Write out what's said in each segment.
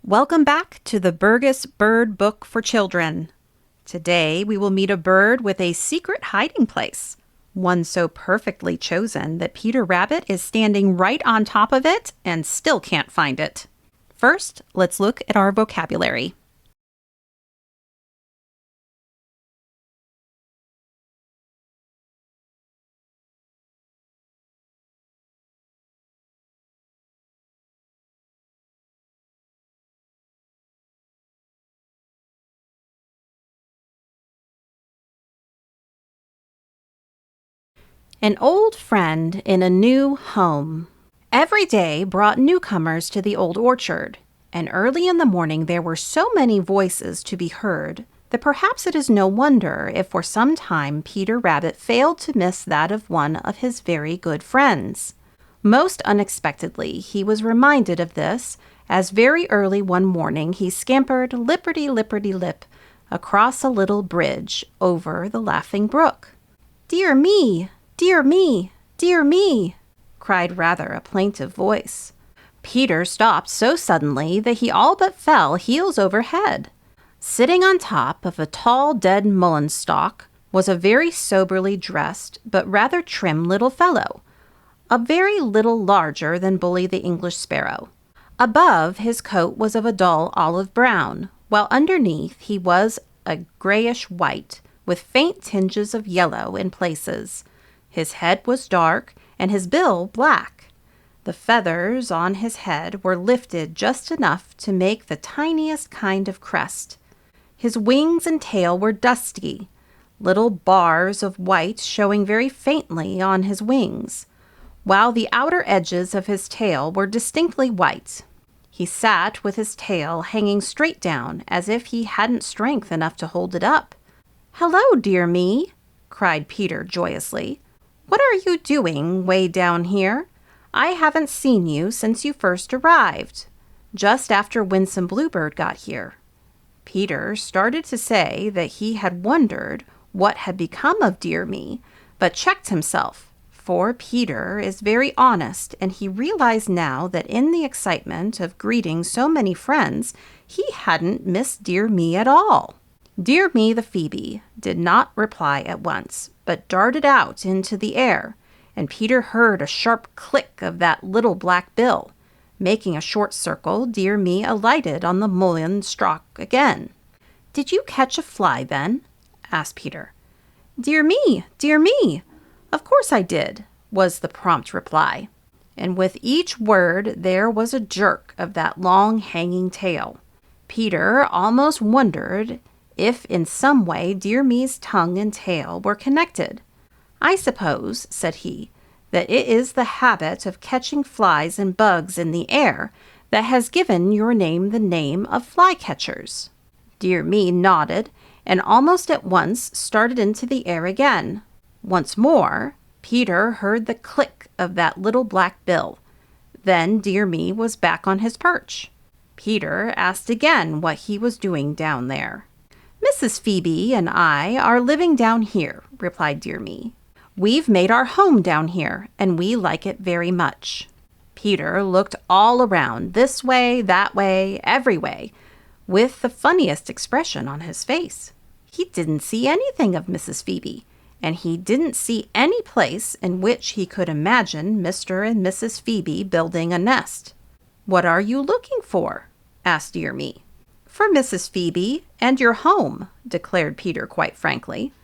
Welcome back to the Burgess Bird Book for Children. Today we will meet a bird with a secret hiding place, one so perfectly chosen that Peter Rabbit is standing right on top of it and still can't find it. First, let's look at our vocabulary. An old friend in a new home. Every day brought newcomers to the old orchard, and early in the morning there were so many voices to be heard that perhaps it is no wonder if for some time Peter Rabbit failed to miss that of one of his very good friends. Most unexpectedly, he was reminded of this as very early one morning he scampered lipperty-lipperty-lip across a little bridge over the Laughing Brook. "Dear me! Dear me! Dear me!" cried rather a plaintive voice. Peter stopped so suddenly that he all but fell heels over head. Sitting on top of a tall dead mullein stalk was a very soberly dressed but rather trim little fellow, a very little larger than Bully the English Sparrow. Above, his coat was of a dull olive brown, while underneath he was a grayish-white, with faint tinges of yellow in places. His head was dark, and his bill black. The feathers on his head were lifted just enough to make the tiniest kind of crest. His wings and tail were dusky, little bars of white showing very faintly on his wings, while the outer edges of his tail were distinctly white. He sat with his tail hanging straight down as if he hadn't strength enough to hold it up. "Hello, dear me!" cried Peter joyously. "What are you doing way down here? I haven't seen you since you first arrived, just after Winsome Bluebird got here." Peter started to say that he had wondered what had become of Dear Me, but checked himself, for Peter is very honest, and he realized now that in the excitement of greeting so many friends, he hadn't missed Dear Me at all. Dear Me the Phoebe did not reply at once, but darted out into the air, and Peter heard a sharp click of that little black bill. Making a short circle, Dear Me alighted on the mullein stalk again. "Did you catch a fly, then?" asked Peter. "Dear me! Dear me! Of course I did," was the prompt reply. And with each word there was a jerk of that long hanging tail. Peter almost wondered if in some way Dear Me's tongue and tail were connected. "I suppose," said he, "that it is the habit of catching flies and bugs in the air that has given your name the name of flycatchers." Dear Me nodded, and almost at once started into the air again. Once more, Peter heard the click of that little black bill. Then Dear Me was back on his perch. Peter asked again what he was doing down there. "Mrs. Phoebe and I are living down here," replied Dear Me. "We've made our home down here, and we like it very much." Peter looked all around, this way, that way, every way, with the funniest expression on his face. He didn't see anything of Mrs. Phoebe, and he didn't see any place in which he could imagine Mr. and Mrs. Phoebe building a nest. "What are you looking for?" asked Dear Me. "For Mrs. Phoebe and your home," declared Peter quite frankly.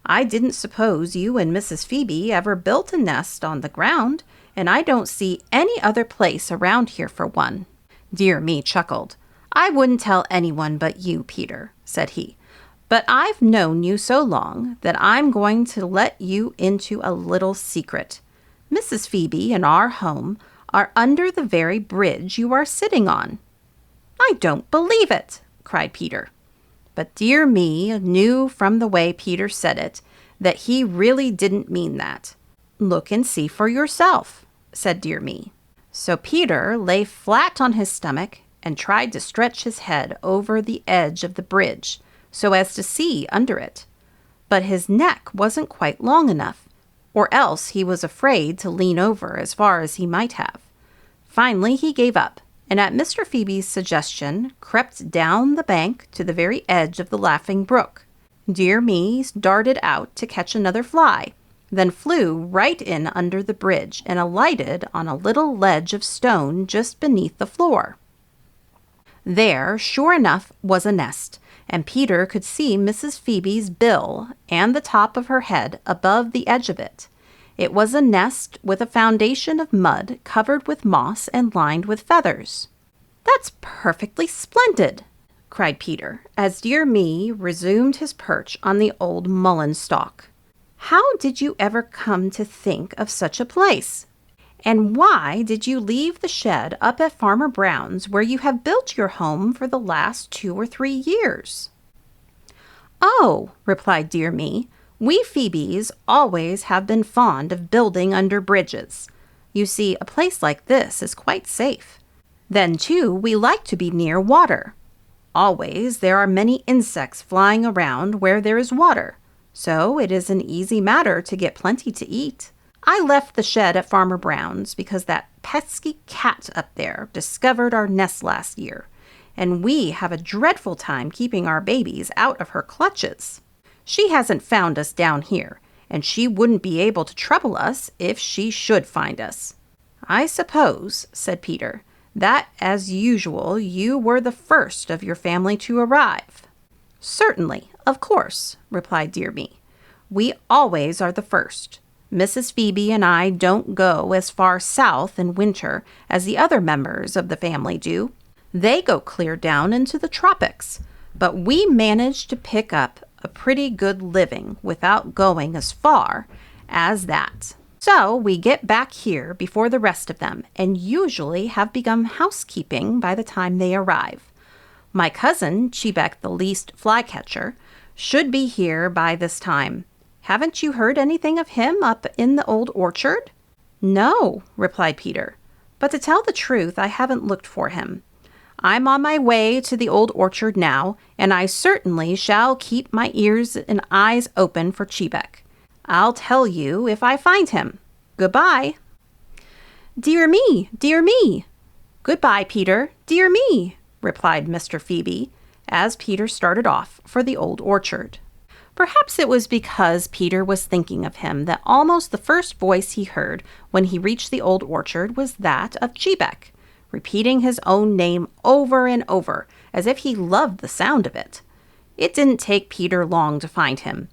"I didn't suppose you and Mrs. Phoebe ever built a nest on the ground, and I don't see any other place around here for one." Dear Me chuckled. "I wouldn't tell anyone but you, Peter," said he. "But I've known you so long that I'm going to let you into a little secret. Mrs. Phoebe and our home are under the very bridge you are sitting on." "I don't believe it!" cried Peter. But Dear Me knew from the way Peter said it that he really didn't mean that. "Look and see for yourself," said Dear Me. So Peter lay flat on his stomach and tried to stretch his head over the edge of the bridge so as to see under it. But his neck wasn't quite long enough, or else he was afraid to lean over as far as he might have. Finally he gave up and at Mr. Phoebe's suggestion crept down the bank to the very edge of the Laughing Brook. Dear Me darted out to catch another fly, then flew right in under the bridge and alighted on a little ledge of stone just beneath the floor. There, sure enough, was a nest, and Peter could see Mrs. Phoebe's bill and the top of her head above the edge of it. It was a nest with a foundation of mud covered with moss and lined with feathers. "That's perfectly splendid!" cried Peter, as Dear Me resumed his perch on the old mullein stalk. "How did you ever come to think of such a place? And why did you leave the shed up at Farmer Brown's where you have built your home for the last 2 or 3 years?" "Oh," replied Dear Me, "we Phoebes always have been fond of building under bridges. You see, a place like this is quite safe. Then, too, we like to be near water. Always there are many insects flying around where there is water, so it is an easy matter to get plenty to eat. I left the shed at Farmer Brown's because that pesky cat up there discovered our nest last year, and we have a dreadful time keeping our babies out of her clutches. She hasn't found us down here, and she wouldn't be able to trouble us if she should find us. I suppose," said Peter, "that, as usual, you were the first of your family to arrive." "Certainly, of course," replied Dear Me. "We always are the first. Mrs. Phoebe and I don't go as far south in winter as the other members of the family do. They go clear down into the tropics, but we manage to pick up a pretty good living without going as far as that. So we get back here before the rest of them and usually have begun housekeeping by the time they arrive. My cousin, Chebec the Least Flycatcher, should be here by this time. Haven't you heard anything of him up in the old orchard?" "No," replied Peter, "but to tell the truth, I haven't looked for him. I'm on my way to the old orchard now, and I certainly shall keep my ears and eyes open for Chebec. I'll tell you if I find him. Goodbye." "Dear Me, dear me." "Goodbye, Peter, dear me," replied Mr. Phoebe, as Peter started off for the old orchard. Perhaps it was because Peter was thinking of him that almost the first voice he heard when he reached the old orchard was that of Chebec, repeating his own name over and over, as if he loved the sound of it. It didn't take Peter long to find him.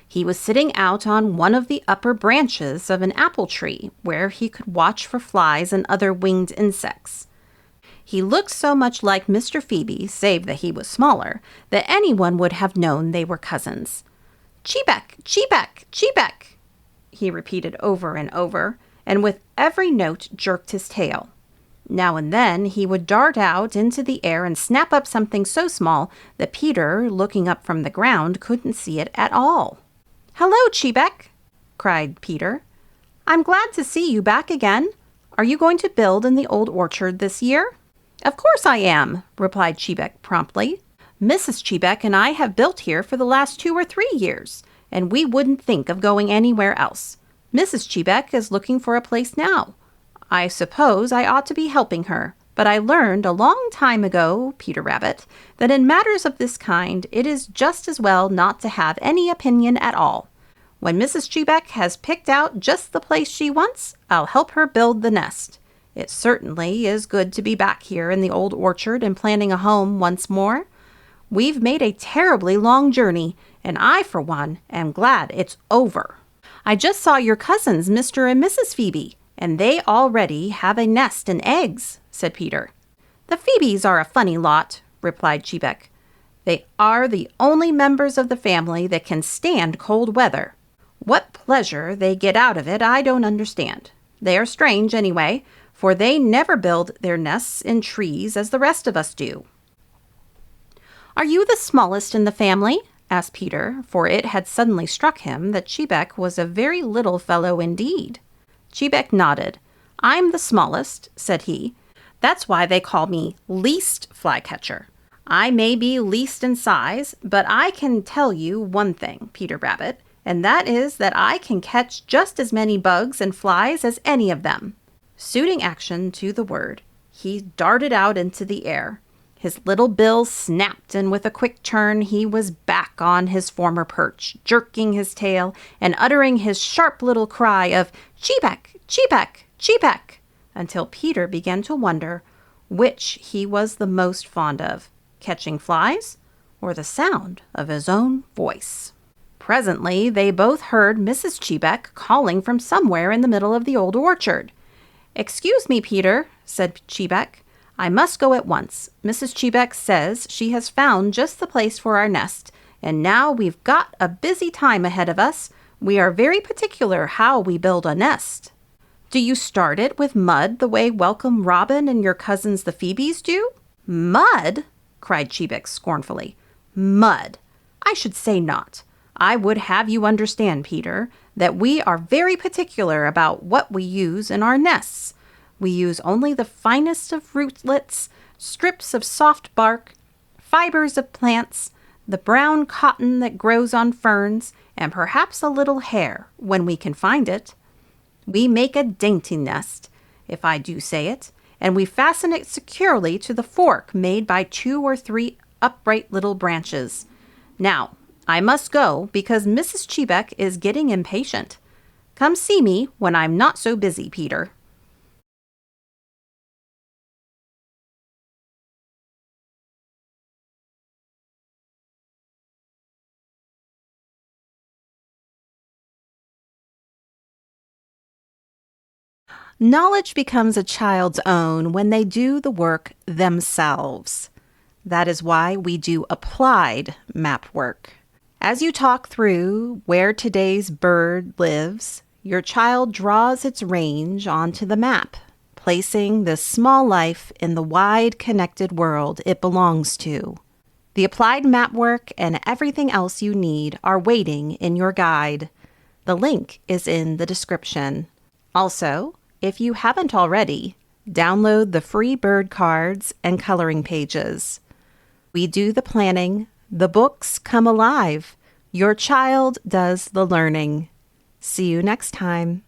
He was sitting out on one of the upper branches of an apple tree, where he could watch for flies and other winged insects. He looked so much like Mr. Phoebe, save that he was smaller, that anyone would have known they were cousins. "Chebec, Chebec, Chebec," he repeated over and over, and with every note jerked his tail. Now and then he would dart out into the air and snap up something so small that Peter, looking up from the ground, couldn't see it at all. "Hello, Chebec," cried Peter. "I'm glad to see you back again. Are you going to build in the old orchard this year?" "Of course I am," replied Chebec promptly. "Mrs. Chebec and I have built here for the last 2 or 3 years, and we wouldn't think of going anywhere else. Mrs. Chebec is looking for a place now. I suppose I ought to be helping her, but I learned a long time ago, Peter Rabbit, that in matters of this kind it is just as well not to have any opinion at all. When Mrs. Chebec has picked out just the place she wants, I'll help her build the nest. It certainly is good to be back here in the old orchard and planning a home once more. We've made a terribly long journey, and I, for one, am glad it's over. I just saw your cousins, Mr. and Mrs. Phoebe, and they already have a nest and eggs," said Peter. "The Phoebes are a funny lot," replied Chebec. "They are the only members of the family that can stand cold weather. What pleasure they get out of it I don't understand. They are strange anyway, for they never build their nests in trees as the rest of us do." "Are you the smallest in the family?" asked Peter, for it had suddenly struck him that Chebec was a very little fellow indeed. Chebec nodded. "I'm the smallest," said he. "That's why they call me Least Flycatcher. I may be least in size, but I can tell you one thing, Peter Rabbit, and that is that I can catch just as many bugs and flies as any of them." Suiting action to the word, He darted out into the air. His little bill snapped, and with a quick turn, he was back on his former perch, jerking his tail and uttering his sharp little cry of Chebec, Chebec, Chebec, until Peter began to wonder which he was the most fond of, catching flies or the sound of his own voice. Presently, they both heard Mrs. Chebec calling from somewhere in the middle of the old orchard. "Excuse me, Peter," said Chebec. "I must go at once. Mrs. Chebec says she has found just the place for our nest, and now we've got a busy time ahead of us. We are very particular how we build a nest." "Do you start it with mud the way Welcome Robin and your cousins the Phoebes do?" "Mud?" cried Chebec scornfully. "Mud! I should say not. I would have you understand, Peter, that we are very particular about what we use in our nests. We use only the finest of rootlets, strips of soft bark, fibers of plants, the brown cotton that grows on ferns, and perhaps a little hair, when we can find it. We make a dainty nest, if I do say it, and we fasten it securely to the fork made by 2 or 3 upright little branches. Now, I must go because Mrs. Chebec is getting impatient. Come see me when I'm not so busy, Peter." Knowledge becomes a child's own when they do the work themselves. That is why we do applied map work. As you talk through where today's bird lives, your child draws its range onto the map, placing this small life in the wide connected world it belongs to. The applied map work and everything else you need are waiting in your guide. The link is in the description. Also, if you haven't already, download the free bird cards and coloring pages. We do the planning, the books come alive. Your child does the learning. See you next time.